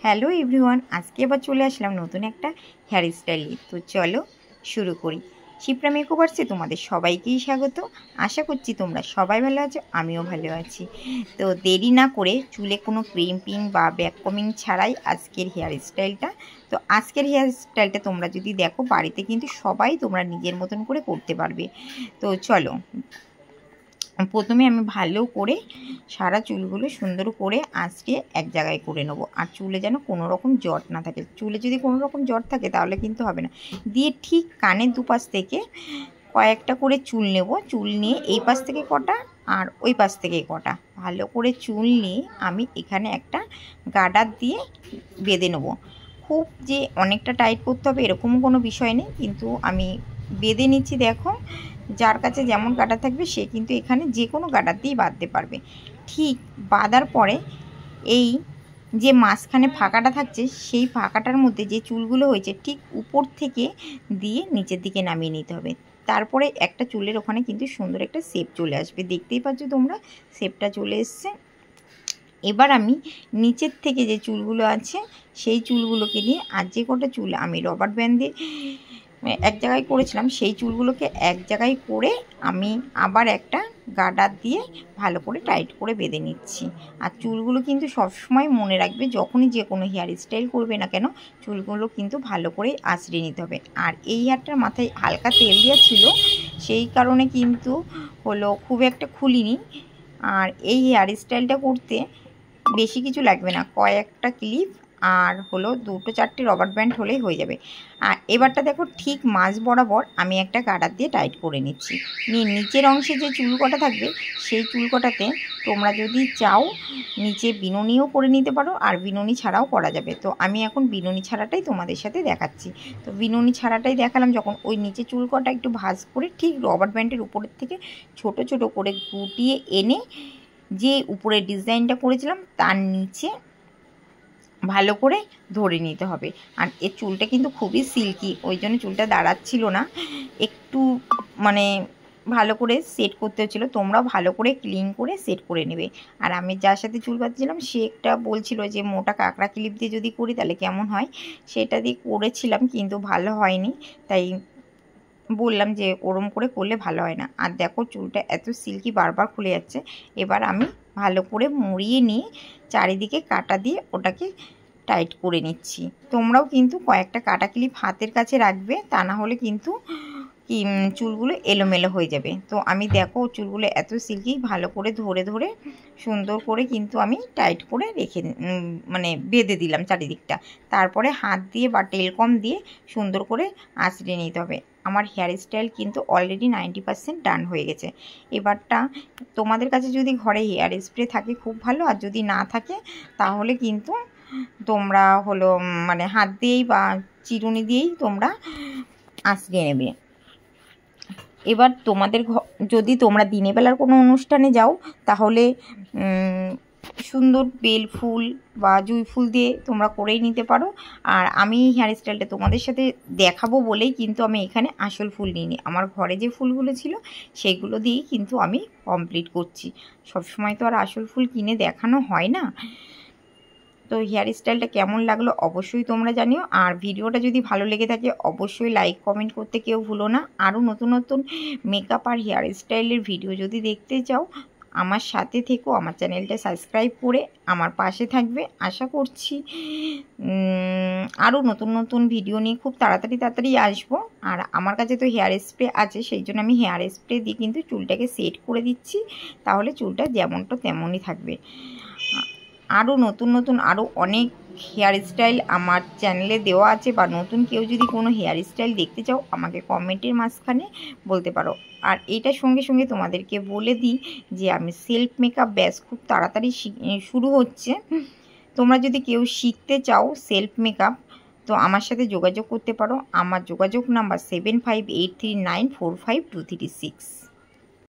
Hello everyone, আজকে আবার চলে আসলাম নতুন একটা হেয়ার স্টাইল নিয়ে। তো চলো শুরু করি। শিপ্রা মেকওভার্সে তোমাদের সবাইকেই স্বাগত। আশা করছি তোমরা সবাই ভালো আছো, আমিও ভালো আছি। তো দেরি না করে চুলে কোনো ক্রিম্পিং বা ব্যাককমিং ছাড়াই আজকের হেয়ার স্টাইলটা। তো আজকের হেয়ার স্টাইলটা তোমরা যদি দেখো, বাড়িতে কিন্তু সবাই তোমরা নিজের মতন করে করতে পারবে। তো চলো, প্রথমে আমি ভালো করে সারা চুলগুলো সুন্দর করে আঁচড়ে এক জায়গায় করে নেব। আর চুলে যেন কোনো রকম জট না থাকে। চুলে যদি কোনো রকম জট থাকে তাহলে কিন্তু হবে না। দিয়ে ঠিক কানের দুপাশ থেকে কয়েকটা করে চুল নেব। চুল নিয়ে এই পাশ থেকে কটা আর ওই পাশ থেকে কটা ভালো করে চুল নিয়ে আমি এখানে একটা গার্ডার দিয়ে বেঁধে নেব। খুব যে অনেকটা টাইট করতে হবে এরকম কোনো বিষয় নেই, কিন্তু আমি বেঁধে নিচ্ছি। দেখো, যার কাছে যেমন গার্ডার থাকবে সে কিন্তু এখানে যে কোনো গার্ডার দিয়েই বাঁধতে পারবে। ঠিক বাঁধার পরে এই যে মাঝখানে ফাঁকাটা থাকছে সেই ফাঁকাটার মধ্যে যে চুলগুলো হয়েছে ঠিক উপর থেকে দিয়ে নিচের দিকে নামিয়ে নিতে হবে। তারপরে একটা চুলের ওখানে কিন্তু সুন্দর একটা শেপ চলে আসবে। দেখতেই পাচ্ছ তোমরা, শেপটা চলে এসছে। এবার আমি নিচের থেকে যে চুলগুলো আছে সেই চুলগুলোকে নিয়ে, আর যে কটা চুল আমি রবার ব্যান্ড দিয়ে এক জায়গায় করেছিলাম সেই চুলগুলোকে এক জায়গায় করে আমি আবার একটা গার্ডার দিয়ে ভালো করে টাইট করে বেঁধে নিচ্ছি। আর চুলগুলো কিন্তু সবসময় মনে রাখবে, যখনই যে কোনো হেয়ার স্টাইল করবে না কেন চুলগুলো কিন্তু ভালো করে আঁচড়ে নিতে হবে। আর এই হেয়ারটার মাথায় হালকা তেল দেওয়া ছিল, সেই কারণে কিন্তু হলো খুব একটা খুলিনি। আর এই হেয়ার স্টাইলটা করতে বেশি কিছু লাগবে না, কয়েকটা ক্লিপ আর হলো 2-4টে রবার ব্যান্ড হলেই হয়ে যাবে। আর এবারটা দেখো, ঠিক মাঝ বরাবর আমি একটা গার্ডার দিয়ে টাইট করে নিচ্ছি। নিয়ে নিচের অংশে যে চুল কটা থাকবে সেই চুল কটাতে তোমরা যদি চাও নিচে বিনুনিও করে নিতে পারো, আর বিনুনি ছাড়াও করা যাবে। তো আমি এখন বিনুনি ছাড়াটাই তোমাদের সাথে দেখাচ্ছি। তো বিনুনি ছাড়াটাই দেখালাম, যখন ওই নিচে চুল কটা একটু ভাঁজ করে ঠিক রবার ব্যান্ডের উপরের থেকে ছোট ছোট করে গুটিয়ে এনে যে উপরে ডিজাইনটা করেছিলাম তার নিচে ভালো করে ধরে নিতে হবে। আর এর চুলটা কিন্তু খুবই সিল্কি, ওই জন্য চুলটা দাঁড়াচ্ছিল না, একটু মানে ভালো করে সেট করতে হচ্ছিলো। তোমরাও ভালো করে ক্লিন করে সেট করে নেবে। আর আমি যার সাথে চুল বাঁধছিলাম সে একটা বলছিল যে মোটা কাঁকড়া ক্লিপ দিয়ে যদি করি তাহলে কেমন হয়, সেটা দিয়ে করেছিলাম কিন্তু ভালো হয়নি। তাই বললাম যে ওরম করে করলে ভালো হয় না। আর দেখো চুলটা এত সিল্কি, বারবার খুলে যাচ্ছে। এবার আমি ভালো করে মুড়িয়ে নিয়ে চারিদিকে কাটা দিয়ে ওটাকে টাইট করে নিচ্ছি। তোমরাও কিন্তু কয়েকটা কাটা ক্লিপ হাতের কাছে রাখবে, তা না হলে কিন্তু চুলগুলো এলোমেলো হয়ে যাবে। তো আমি দেখো চুলগুলো এত সিল্কি, ভালো করে ধরে ধরে সুন্দর করে কিন্তু আমি টাইট করে রেখে মানে বেঁধে দিলাম চারিদিকটা। তারপরে হাত দিয়ে বা টেলকম দিয়ে সুন্দর করে আঁচড়ে নিতে হবে। আমার হেয়ার স্টাইল কিন্তু অলরেডি 90% ডান হয়ে গেছে। এবারটা তোমাদের কাছে যদি ঘরে হেয়ার স্প্রে থাকে খুব ভালো, আর যদি না থাকে তাহলে কিন্তু তোমরা হলো মানে হাত দিয়েই বা চিরুনি দিয়েই তোমরা আঁচড়ে নেবে। এবার তোমাদের যদি তোমরা দিনের বেলার কোনো অনুষ্ঠানে যাও তাহলে সুন্দর বেল ফুল বা জুঁই ফুল দিয়ে তোমরা করেই নিতে পারো। আর আমি হেয়ার স্টাইলটা তোমাদের সাথে দেখাবো বলেই কিন্তু আমি এখানে আসল ফুল নিইনি, আমার ঘরে যে ফুলগুলো ছিল সেইগুলো দিয়েই কিন্তু আমি কমপ্লিট করছি। সবসময় তো আর আসল ফুল কিনে দেখানো হয় না। তো হেয়ার স্টাইলটা কেমন লাগলো অবশ্যই তোমরা জানিও। আর ভিডিওটা যদি ভালো লেগে থাকে অবশ্যই লাইক কমেন্ট করতে কেউ ভুলো না। আরও নতুন নতুন মেকআপ আর হেয়ার স্টাইলের ভিডিও যদি দেখতে চাও আমার সাথে থেকো, আমার চ্যানেলটা সাবস্ক্রাইব করে আমার পাশে থাকবে। আশা করছি আরও নতুন নতুন ভিডিও নিয়ে খুব তাড়াতাড়ি আসবো। আর আমার কাছে তো হেয়ার স্প্রে আছে, সেই জন্য আমি হেয়ার স্প্রে দিয়ে কিন্তু চুলটাকে সেট করে দিচ্ছি, তাহলে চুলটা যেমনটা তেমনই থাকবে। আরও নতুন নতুন আরও অনেক হেয়ার স্টাইল আমার চ্যানেলে দেওয়া আছে, বা নতুন কেউ যদি কোনো হেয়ার স্টাইল দেখতে চাও আমাকে কমেন্টের মাঝখানে বলতে পারো। আর এইটার সঙ্গে সঙ্গে তোমাদেরকে বলে দিই যে আমি সেলফ মেকআপ ব্যাচ খুব তাড়াতাড়ি শুরু হচ্ছে। তোমরা যদি কেউ শিখতে চাও সেলফ মেকআপ তো আমার সাথে যোগাযোগ করতে পারো। আমার যোগাযোগ নাম্বার 7583945236।